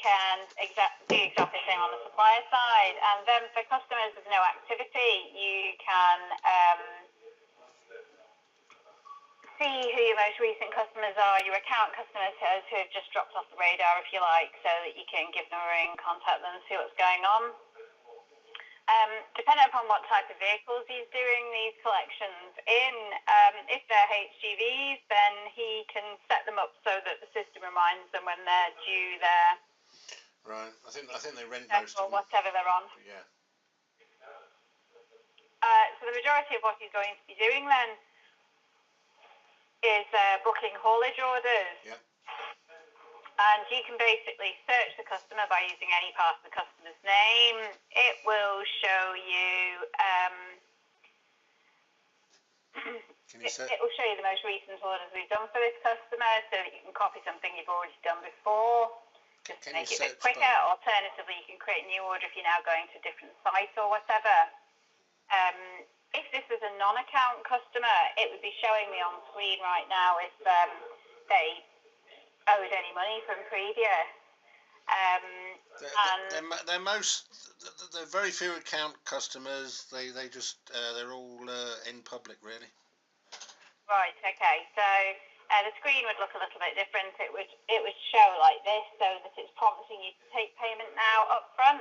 can do exactly the same on the supplier side. And then for customers with no activity, you can see who your most recent customers are, your account customers who have just dropped off the radar, if you like, so that you can give them a ring, contact them, see what's going on. Depending upon what type of vehicles he's doing these collections in, if they're HGVs, then he can set them up so that the system reminds them when they're due their Right. I think they rent most or of them. whatever they're on. Yeah. So the majority of what he's going to be doing then is booking haulage orders. Yeah. And you can basically search the customer by using any part of the customer's name. It will show you. It will show you the most recent orders we've done for this customer, so that you can copy something you've already done before, just to make it a bit quicker. Alternatively, you can create a new order if you're now going to a different site or whatever. If this was a non-account customer, it would be showing me on screen right now if they owed any money from previous. They're very few account customers. They just they're all in public really. Right. Okay. So the screen would look a little bit different. It would show like this, so that it's prompting you to take payment now up front.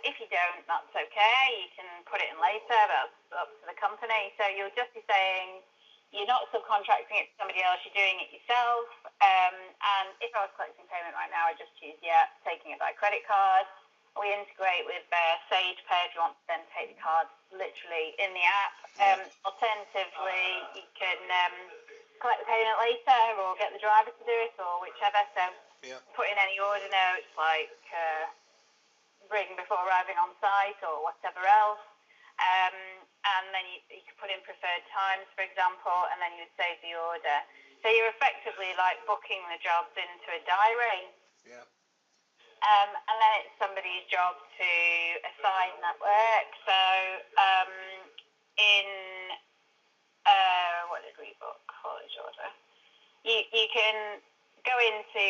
If you don't, that's okay. You can put it in later. That's up to the company. So you'll just be saying, you're not subcontracting it to somebody else, you're doing it yourself. And if I was collecting payment right now, I'd just choose, taking it by credit card. We integrate with Sage Pay if you want to then take the card literally in the app. Alternatively, you can collect the payment later or get the driver to do it or whichever. So put in any order notes like bring before arriving on site or whatever else. And then you could put in preferred times, for example, and then you would save the order. So you're effectively like booking the jobs into a diary. Yeah. And then it's somebody's job to assign that work. So what did we book? Haulage order. You can go into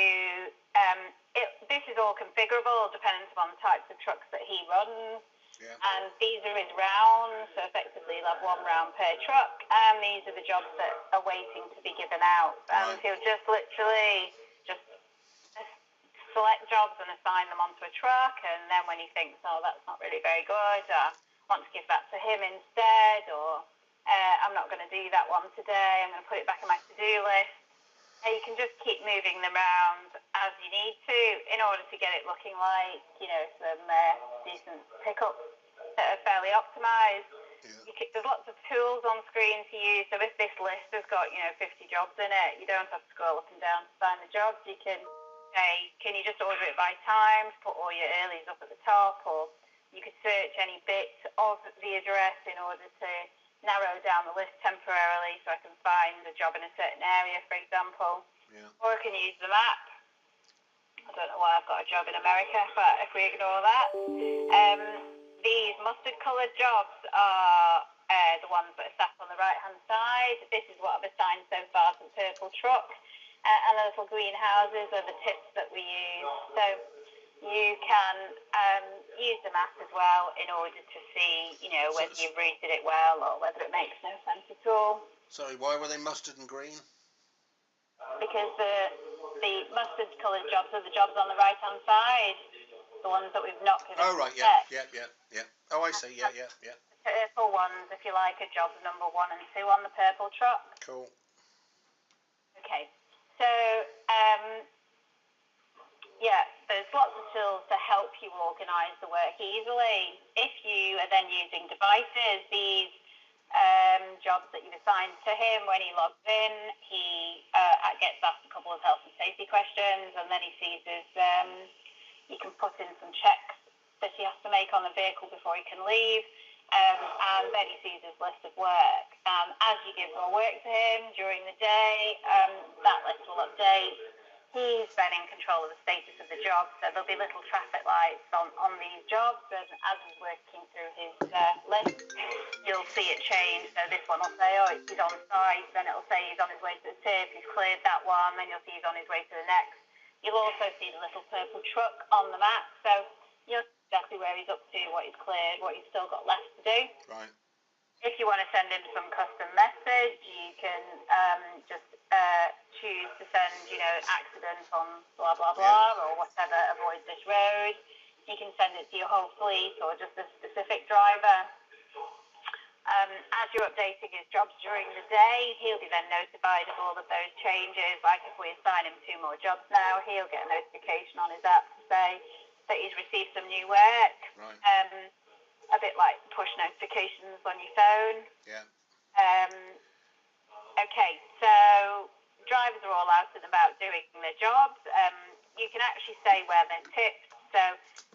this is all configurable depending on the types of trucks that he runs. Yeah. And these are his rounds, so effectively he'll have one round per truck, and these are the jobs that are waiting to be given out. And he'll just literally select jobs and assign them onto a truck, and then when he thinks, oh, that's not really very good, I want to give that to him instead, or I'm not going to do that one today, I'm going to put it back on my to-do list. You can just keep moving them around as you need to in order to get it looking like, some decent pickups that are fairly optimized. Yeah. There's lots of tools on screen to use. So if this list has got, 50 jobs in it, you don't have to scroll up and down to find the jobs. You can say, can you just order it by times, put all your earlies up at the top, or you could search any bit of the address in order to narrow down the list temporarily so I can find a job in a certain area, for example. Yeah. Or I can use the map. I don't know why I've got a job in America, but if we ignore that, these mustard-coloured jobs are the ones that are sat on the right-hand side. This is what I've assigned so far to the purple truck. And the little green houses are the tips that we use. So you can use the map as well in order to see, whether you've routed it well or whether it makes no sense at all. Sorry, why were they mustard and green? Because the mustard-coloured jobs are the jobs on the right-hand side, the ones that we've not given. Oh, right, yeah. Oh, I see, yeah. The purple ones, if you like, are jobs number 1 and 2 on the purple truck. Cool. Okay, so there's lots of tools to help you organise the work easily. If you are then using devices, these jobs that you've assigned to him, when he logs in, he gets asked a couple of health and safety questions, and then he sees you can put in some checks that he has to make on the vehicle before he can leave, and then he sees his list of work. As you give more work to him during the day, that list will update. He's then in control of the status of the job, so there'll be little traffic lights on these jobs, and as he's working through his list, you'll see it change. So this one will say, he's on site, then it'll say he's on his way to the tip, he's cleared that one, then you'll see he's on his way to the next. You'll also see the little purple truck on the map, so you'll know exactly where he's up to, what he's cleared, what he's still got left to do. Right. If you want to send him some custom message, you can just choose to send, accident on blah, blah, blah, or whatever, avoid this road. You can send it to your whole fleet or just a specific driver. As you're updating his jobs during the day, he'll be then notified of all of those changes. Like if we assign him 2 more jobs now, he'll get a notification on his app to say that he's received some new work. Right. A bit like push notifications on your phone. Yeah. Okay, so drivers are all out and about doing their jobs. You can actually say where they're tipped. So,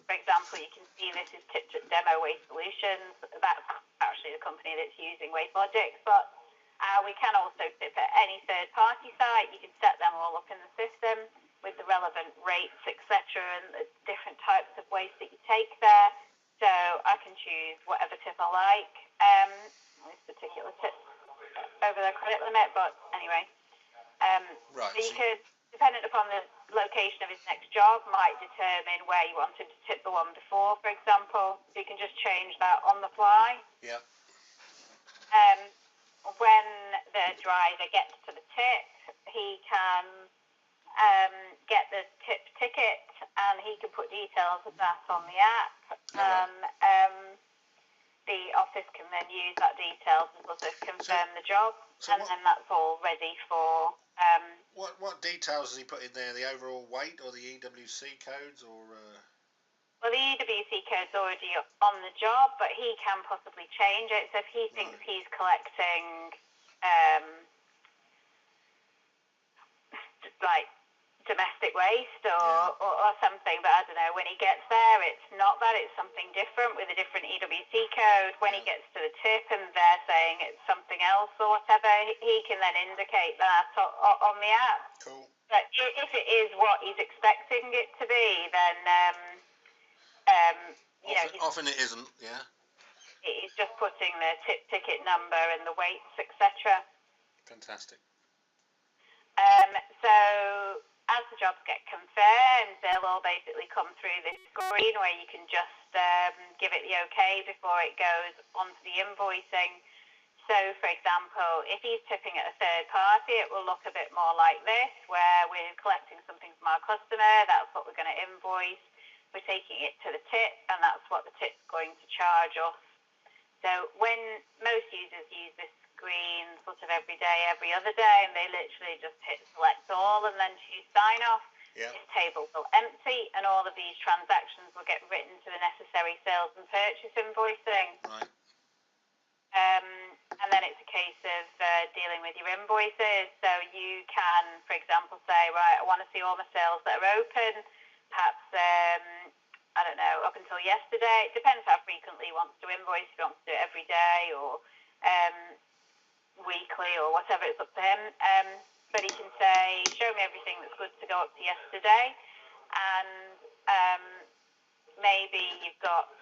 for example, you can see this is tipped at Demo Waste Solutions. That's actually the company that's using Waste Logic. But we can also tip at any third-party site. You can set them all up in the system with the relevant rates, etc., and the different types of waste that you take there. So I can choose whatever tip I like. This particular tip over their credit limit, but anyway. Right. So you could, depending upon the location of his next job, might determine where you want him to tip the one before, for example. So you can just change that on the fly. Yeah. When the driver gets to the tip, he can get the tip ticket, and he can put details of that on the app. The office can then use that details and sort of confirm the job, then that's all ready for. What details has he put in there? The overall weight or the EWC codes, or? Well, the EWC code's already on the job, but he can possibly change it. So if he thinks he's collecting, like domestic waste or something, but I don't know, when he gets there it's not that, it's something different with a different EWC code. When he gets to the tip and they're saying it's something else or whatever, he can then indicate that on the app. Cool. But if it is what he's expecting it to be, then often it isn't. He's just putting the tip ticket number and the weights, etc. Fantastic. So as the jobs get confirmed, they'll all basically come through this screen where you can just give it the okay before it goes onto the invoicing. So, for example, if he's tipping at a third party, it will look a bit more like this, where we're collecting something from our customer, that's what we're going to invoice, we're taking it to the tip, and that's what the tip's going to charge us. So when most users use this screen sort of every day, every other day, and they literally just hit select all and then choose sign off, this table will empty and all of these transactions will get written to the necessary sales and purchase invoicing. Right. And then it's a case of dealing with your invoices. So you can, for example, say, right, I want to see all my sales that are open, perhaps I don't know, up until yesterday. It depends how frequently he wants to invoice, if he wants to do it every day or weekly or whatever, it's up to him. But he can say, show me everything that's good to go up to yesterday. And maybe you've got,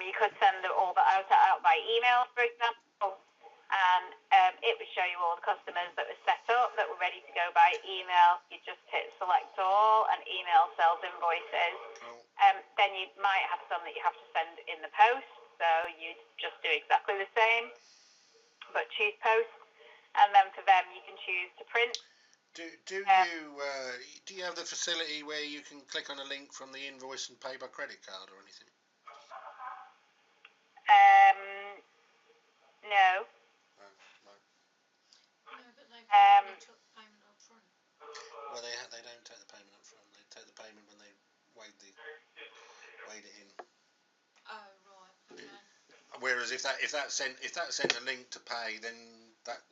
you could send all that out by email, for example. And it would show you all the customers that were set up, that were ready to go by email. You just hit select all and email sales invoices. Then you might have some that you have to send in the post, so you just do exactly the same, but choose post. And then for them, you can choose to print. Do you have the facility where you can click on a link from the invoice and pay by credit card or anything? No. But they took payment up front. Well, they don't take the payment up front. They take the payment when they weighed it in. Oh right. Okay. Whereas if that sent a link to pay, then that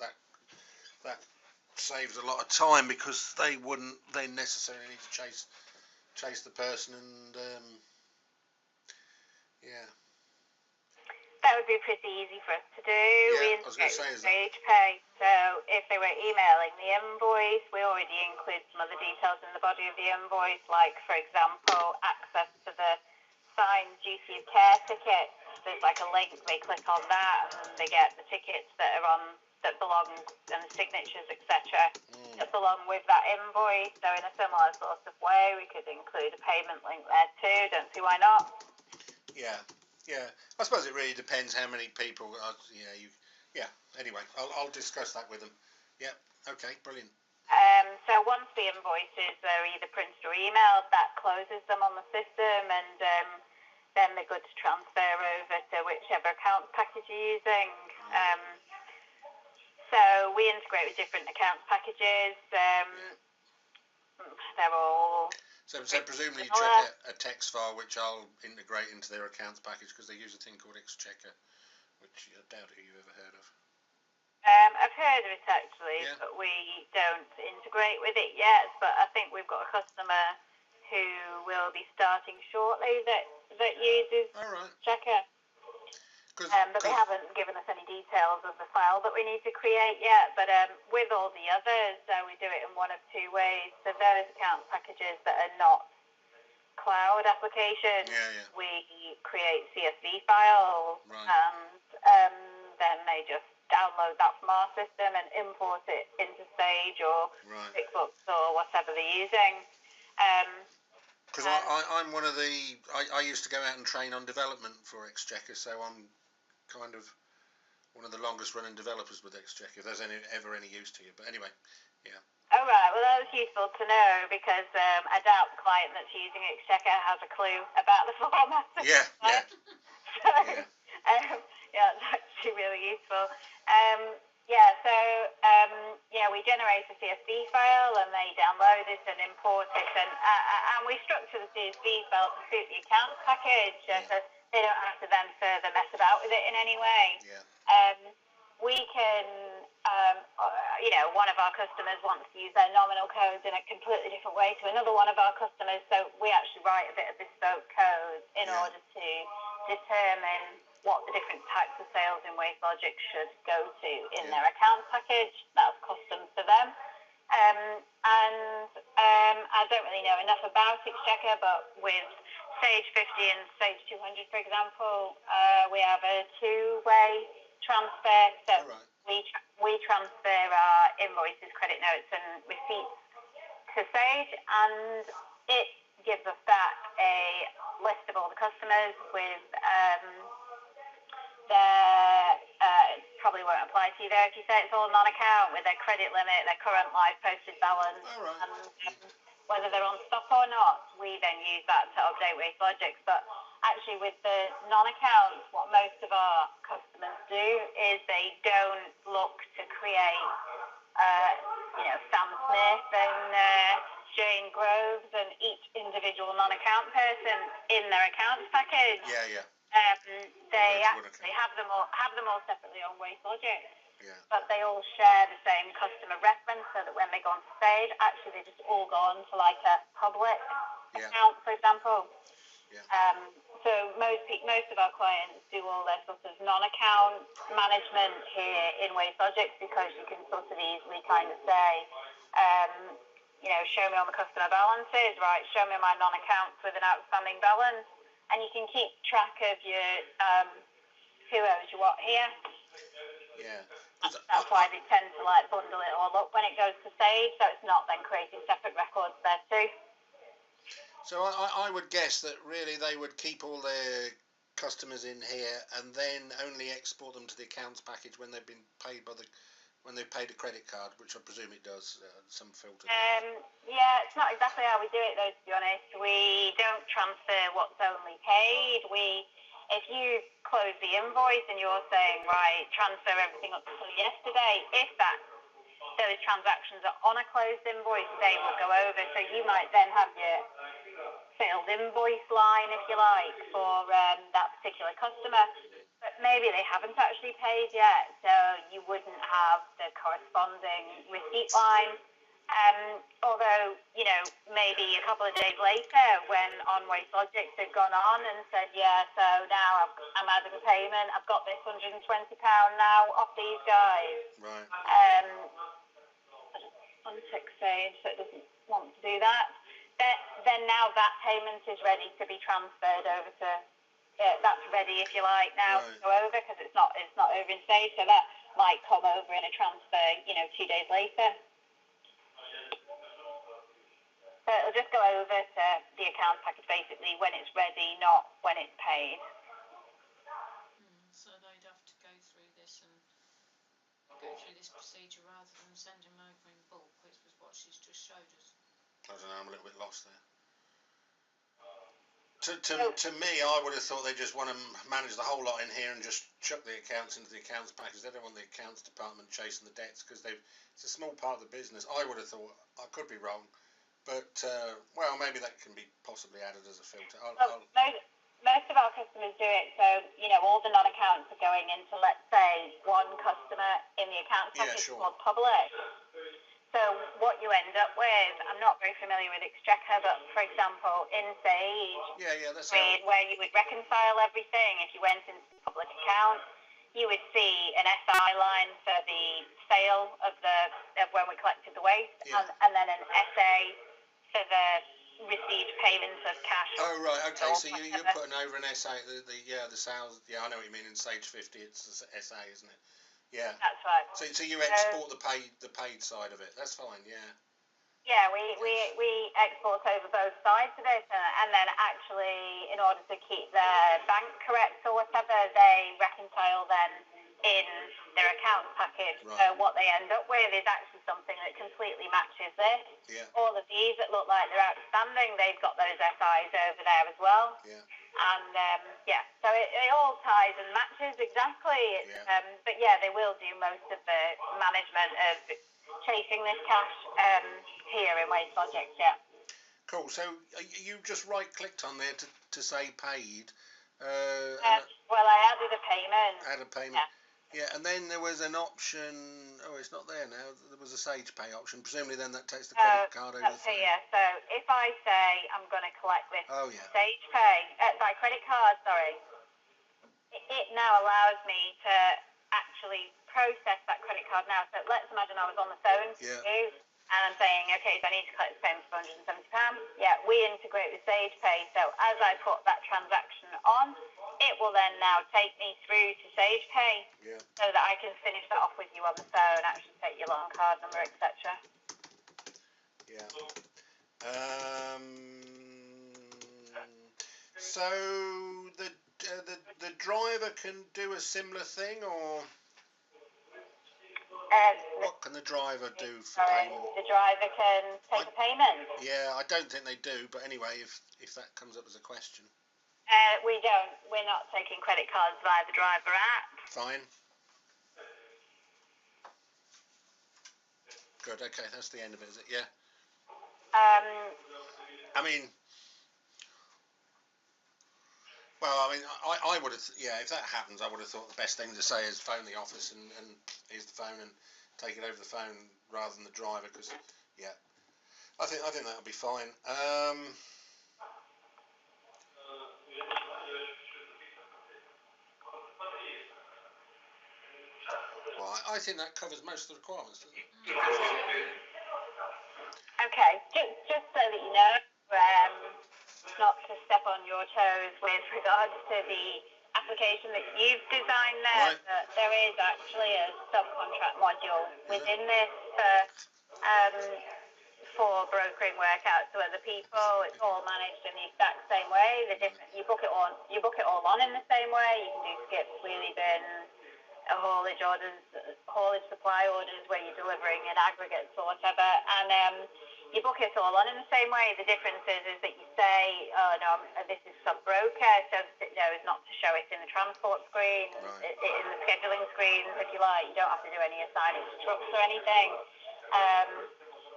saves a lot of time, because they wouldn't then necessarily need to chase the person and That would be pretty easy for us to do. Yeah, We I was going to say, is that... Stage Pay. So if they were emailing the invoice, we already include some other details in the body of the invoice, like, for example, access to the signed duty of care tickets. There's like a link, they click on that and they get the tickets that are on that belong, and the signatures, etc., that belong with that invoice. So in a similar sort of way, we could include a payment link there too. Don't see why not. Yeah. I suppose it really depends how many people. Anyway, I'll discuss that with them. Yeah. Okay. Brilliant. So once the invoices are either printed or emailed, that closes them on the system, and then they're good to transfer over to whichever accounts package you're using. So we integrate with different accounts packages. They're all... So presumably you check a text file which I'll integrate into their accounts package, because they use a thing called Exchequer, which I doubt you've ever heard of. I've heard of it actually, but we don't integrate with it yet. But I think we've got a customer who will be starting shortly that uses Checker. But they haven't given us any details of the file that we need to create yet. But with all the others, we do it in one of two ways. So those account packages that are not cloud applications, we create CSV files, and then they just download that from our system and import it into Sage or QuickBooks or whatever they're using. Because I'm one of the... I used to go out and train on development for Exchequer, so I'm kind of one of the longest running developers with Exchequer, if there's ever any use to you. But anyway, Oh, right. Well, that was useful to know, because I doubt the client that's using Exchequer has a clue about the format. It's actually really useful. We generate a CSV file, and they download it and import it, and we structure the CSV file to suit the accounts package, so they don't have to then further mess about with it in any way. We can, one of our customers wants to use their nominal codes in a completely different way to another one of our customers, so we actually write a bit of bespoke code in order to determine what the different types of sales in WasteLogic should go to in their account package. That's custom to them. I don't really know enough about Exchequer, but with Sage 50 and Sage 200, for example, we have a two-way transfer. So we transfer our invoices, credit notes, and receipts to Sage, and it gives us back a list of all the customers with probably won't apply to you there if you say it's all non-account, with their credit limit, their current live posted balance, and whether they're on stock or not. We then use that to update WasteLogic. But actually, with the non-accounts, what most of our customers do is they don't look to create, Sam Smith and Jane Groves and each individual non-account person in their accounts package. They actually have them all separately on WasteLogic, but they all share the same customer reference, so that when they go on Sage, actually they just all go on to like a public account, for example. So most of our clients do all their sort of non-account management here in WasteLogic, because you can sort of easily kind of say, show me all the customer balances, right? Show me my non-accounts with an outstanding balance. And you can keep track of your who owes you what here. That's why they tend to bundle it all up when it goes to Sage, so it's not then creating separate records there too. So I would guess that really they would keep all their customers in here and then only export them to the accounts package when they've been paid when they've paid a credit card, which I presume it does, some filter. It's not exactly how we do it though, to be honest. We don't transfer what's only paid. If you close the invoice and you're saying, right, transfer everything up to yesterday, if those transactions are on a closed invoice, they will go over. So you might then have your sales invoice line, if you like, for that particular customer. But maybe they haven't actually paid yet, so you wouldn't have the corresponding receipt line. Although, maybe a couple of days later, when on WasteLogic they've gone on and said, so now I'm adding a payment, I've got this £120 now off these guys. Untick Sage, so it doesn't want to do that. Then now that payment is ready to be transferred over to... that's ready, if you like, now to go over, because it's not over in Sage. So that might come over in a transfer, 2 days later. So it'll just go over to the accounts package basically when it's ready, not when it's paid. So they'd have to go through this procedure rather than send them over in bulk, which was what she's just showed us. I don't know, I'm a little bit lost there. To me, I would have thought they just want to manage the whole lot in here and just chuck the accounts into the accounts package. They don't want the accounts department chasing the debts because it's a small part of the business. I would have thought, I could be wrong, but well, maybe that can be possibly added as a filter. Most of our customers do it, so all the non-accounts are going into, let's say, one customer in the accounts package called public. So what you end up with, I'm not very familiar with Exchequer, but for example, in Sage, that's where you would reconcile everything, if you went into the public account, you would see an SI line for the sale of when we collected the waste, and then an SA for the received payments of cash. Oh right, okay. So you're putting over an SA, the sales. Yeah, I know what you mean. In Sage 50, it's SA, isn't it? Yeah. That's right. So you export the paid side of it. That's fine. Yeah. Yeah, we export over both sides of it, and then actually, in order to keep their bank correct or whatever, they reconcile then in their accounts package. Right. So what they end up with is actually something that completely matches this. Yeah. All of these that look like they're outstanding, they've got those SIs over there as well. Yeah. And so it all ties and matches exactly. Yeah. But yeah, they will do most of the management of chasing this cash here in Waste Logic. Yeah. Cool. So you just right-clicked on there to say paid. Well, I added a payment. Add a payment. Yeah, and then there was an option. Oh, it's not there now. There was a Sage Pay option. Presumably, then that takes the credit card over the phone. Here. So if I say I'm going to collect this Sage Pay, credit card, sorry, it now allows me to actually process that credit card now. So let's imagine I was on the phone to you, and I'm saying, okay, so I need to collect this payment for £170. Yeah, we integrate with Sage Pay. So as I put that transaction on, it will then now take me through to Sage Pay, so that I can finish that off with you on the phone, actually take your long card number, etc. Yeah. So the driver can do a similar thing, or what can the driver do for payment? The driver can take a payment. Yeah, I don't think they do, but anyway, if that comes up as a question. We don't. We're not taking credit cards via the driver app. Fine. Good. Okay, that's the end of it, is it? Yeah. I mean, I would have. If that happens, I would have thought the best thing to say is phone the office and here's the phone and take it over the phone rather than the driver, because I think that would be fine. Well, I think that covers most of the requirements, doesn't it? Okay, just so that you know, not to step on your toes with regards to the application that you've designed there, but there is actually a subcontract module within this for brokering work out to other people. It's all managed in the exact same way. You book it all on in the same way. You can do skips, wheelie bins, haulage supply orders where you're delivering in aggregates or whatever, and you book it all on in the same way. The difference is that you say, oh no, this is sub-broker, so it knows not to show it in the transport screen, in the scheduling screens, if you like. You don't have to do any assigning to trucks or anything.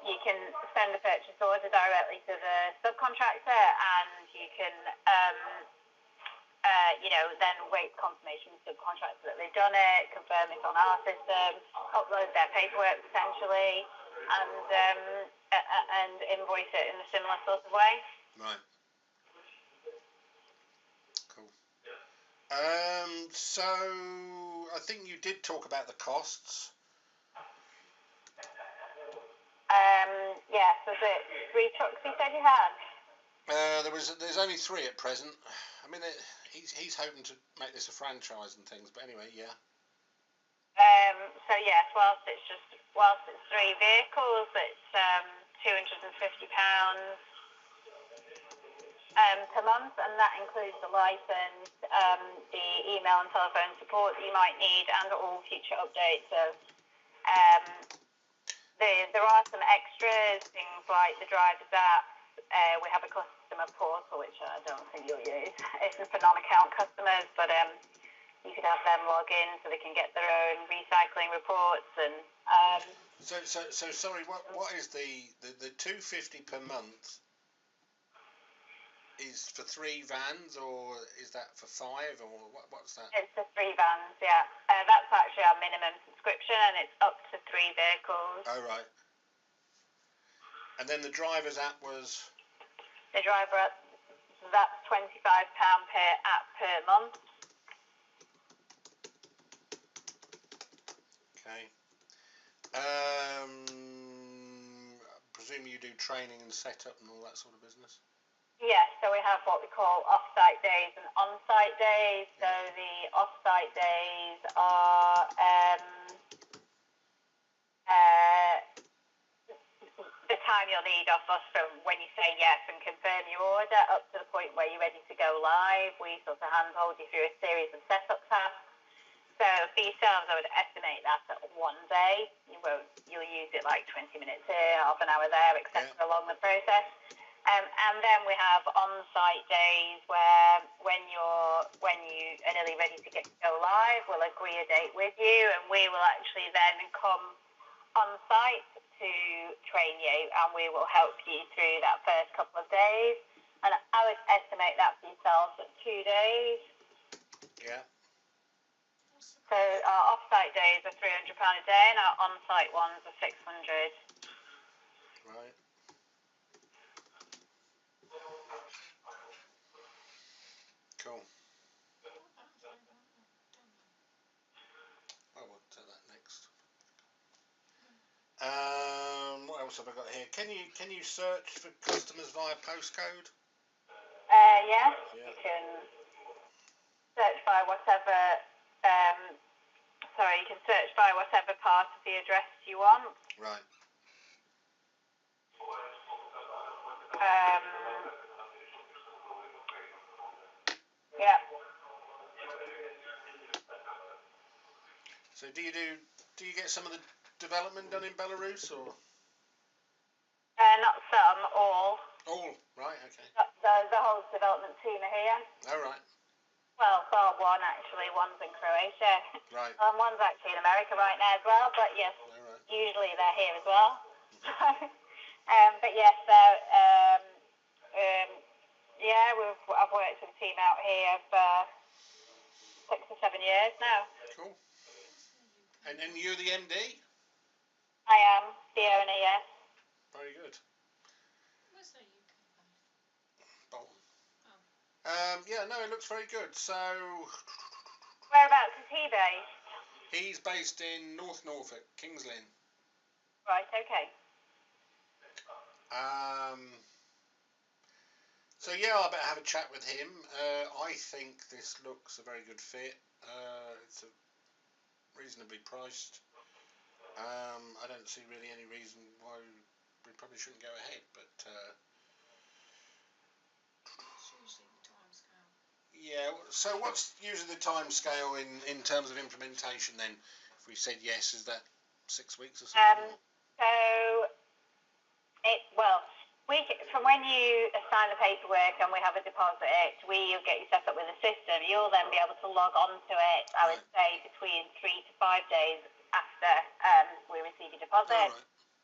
You can send the purchase order directly to the subcontractor, and you can then wait confirmation from the subcontractor that they've done it, confirm it on our system, upload their paperwork potentially, and invoice it in a similar sort of way. Right. Cool. So I think you did talk about the costs. Yes, was it 3 trucks you said you had? There's only 3 at present. I mean, he's hoping to make this a franchise and things, but anyway, yeah. So yes, whilst it's 3 vehicles, it's £250 per month, and that includes the license, the email and telephone support that you might need, and all future updates of. There are some extras, things like the driver's app. We have a customer portal, which I don't think you'll use. It's for non-account customers, but you could have them log in so they can get their own recycling reports and. So sorry. What is the £250 per month? Is for 3 vans, or is that for 5, or what's that? It's for 3 vans, yeah. That's actually our minimum subscription, and it's up to 3 vehicles. Oh, right. And then the driver's app was? The driver app, that's £25 per app per month. Okay. I presume you do training and setup and all that sort of business? Yes, so we have what we call off-site days and on-site days. So the off-site days are the time you'll need off us from when you say yes and confirm your order up to the point where you're ready to go live. We sort of handhold you through a series of setup tasks. So for yourselves, I would estimate that at 1 day. You'll use it like 20 minutes here, half an hour there, etc. along the process. And then we have on-site days where when you are nearly ready to go live, we'll agree a date with you, and we will actually then come on-site to train you, and we will help you through that first couple of days. And I would estimate that for yourselves at 2 days. Yeah. So our off-site days are £300 a day, and our on-site ones are £600. Right. Cool. I will do that next. What else have I got here? Can you search for customers via postcode? Yes, Yeah. you can search by whatever. You can search by whatever part of the address you want. Right. Yeah. So do you get some of the development done in Belarus, or? Not some, all. All, right, okay. The whole development team are here. Oh, right. Well, bar one actually, one's in Croatia. Right. And one's actually in America right now as well, but yes, Right. usually they're here as well. Mm-hmm. But yes, I've worked with the team out here for 6 or 7 years now. Cool. And you're the MD? I am the owner, yes. Very good. Where's the UK based? Bolton. Oh. Yeah, no, it looks very good. So. Whereabouts is he based? He's based in North Norfolk, Kings Lynn. Right, okay. So yeah, I better have a chat with him. I think this looks a very good fit. It's reasonably priced. I don't see really any reason why we probably shouldn't go ahead, but It's usually the time scale. yeah. So what's usually the time scale in terms of implementation then? If we said yes, is that 6 weeks or something? From when you assign the paperwork and we have a deposit, we'll get you set up with a system. You'll then be able to log on to it, I would say, between 3 to 5 days after we receive your deposit.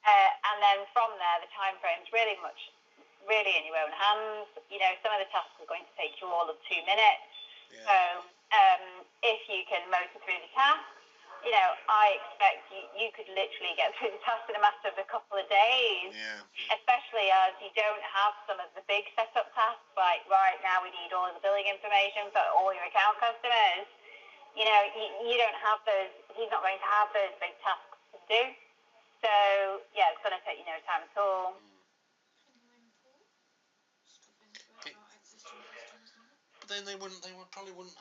And then from there, the time frame's really in your own hands. You know, some of the tasks are going to take you all of 2 minutes. Yeah. So if you can motor through the task, you know, I expect you could literally get through the task in a matter of a couple of days. Yeah. Especially as you don't have some of the big setup tasks, like right now we need all of the billing information for all your account customers. You know, you don't have those. He's not going to have those big tasks to do. So yeah, it's going to take you no time at all. Can you import stuff into it like existing customers now? But then they probably wouldn't.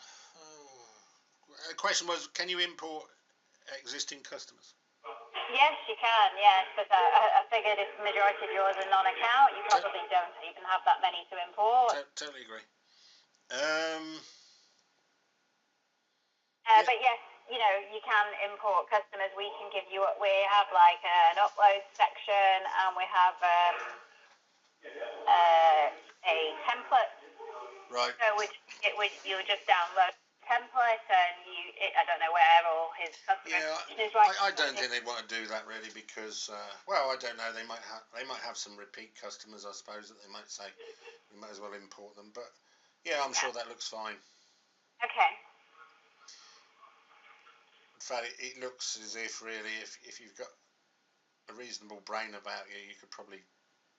The question was, can you import existing customers? Yes, you can, yes, because I figured if the majority of yours are non-account, you probably don't even have that many to import. Totally agree. Yeah. But yes, you know, you can import customers. We can give you, we have like an upload section, and we have a template. Right. So you would just download the template, and I don't know where all his customer information is right. I don't think they want to do that really because, well, I don't know. They might have some repeat customers, I suppose, that they might say we might as well import them. But yeah, I'm sure that looks fine. Okay. In fact, it looks as if really, if you've got a reasonable brain about you, you could probably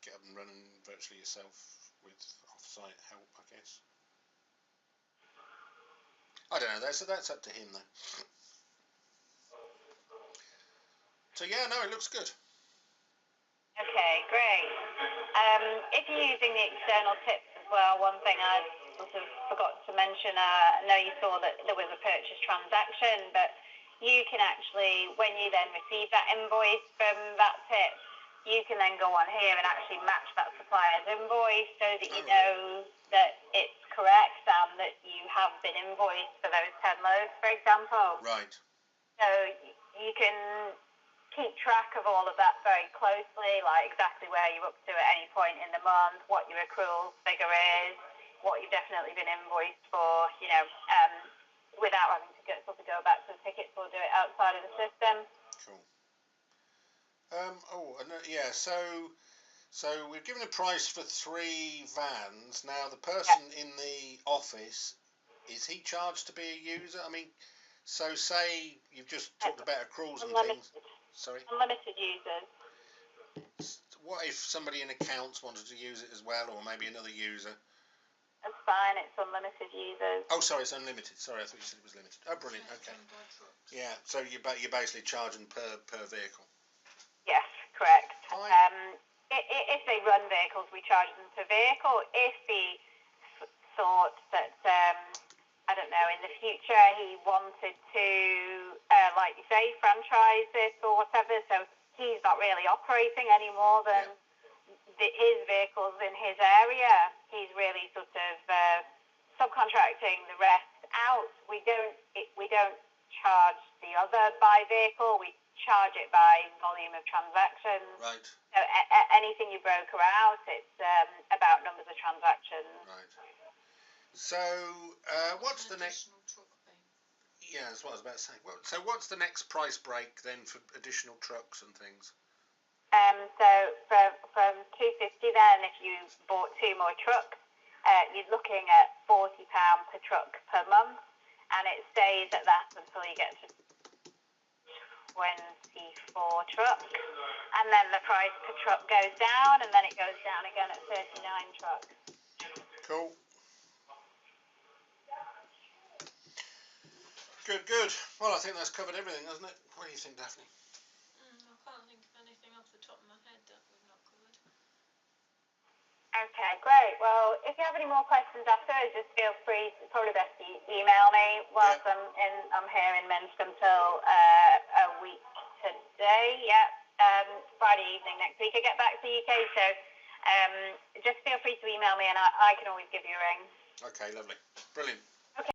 get up and running virtually yourself with off-site help, I guess. I don't know. That's up to him though. So yeah, no, it looks good. Okay, great. If you're using the external tips as well, one thing I sort of forgot to mention, I know you saw that there was a purchase transaction, but you can actually, when you then receive that invoice from that tip, you can then go on here and actually match that supplier's invoice so that you know that it's correct and that you have been invoiced for those 10 loads, for example. Right. So you can keep track of all of that very closely, like exactly where you're up to at any point in the month, what your accrual figure is, what you've definitely been invoiced for, you know, without having to go back to the tickets or do it outside of the system. Cool. Yeah. So we've given a price for 3 vans. Now the person in the office, is he charged to be a user? I mean, so say you've just talked about accruals and things. Sorry? Unlimited users. What if somebody in accounts wanted to use it as well, or maybe another user? That's fine, it's unlimited users. Oh, sorry, it's unlimited. Sorry, I thought you said it was limited. Oh, brilliant, okay. Yeah, so you're basically charging per vehicle. Yes, correct. Fine. If they run vehicles, we charge them per vehicle. If he thought that, I don't know, in the future he wanted to, like you say, franchise this or whatever, so he's not really operating any more than his vehicles in his area. He's really sort of subcontracting the rest out. We don't charge the other by vehicle. We charge it by volume of transactions. Right. So anything you broker out, it's about numbers of transactions. Right. So what's the next? Yeah, that's what I was about to say. So what's the next price break then for additional trucks and things? So from $250 then, if you bought 2 more trucks, you're looking at £40 per truck per month, and it stays at that until you get to 24 trucks, and then the price per truck goes down, and then it goes down again at 39 trucks. Cool. Good. Well, I think that's covered everything, hasn't it? What do you think, Daphne? I can't think of anything off the top of my head that we've not covered. Okay, great. Well, if you have any more questions after, just feel free. It's probably best to email me whilst I'm here in Minsk until a week today. Friday evening next week I get back to the UK, so just feel free to email me and I can always give you a ring. Okay, lovely. Brilliant.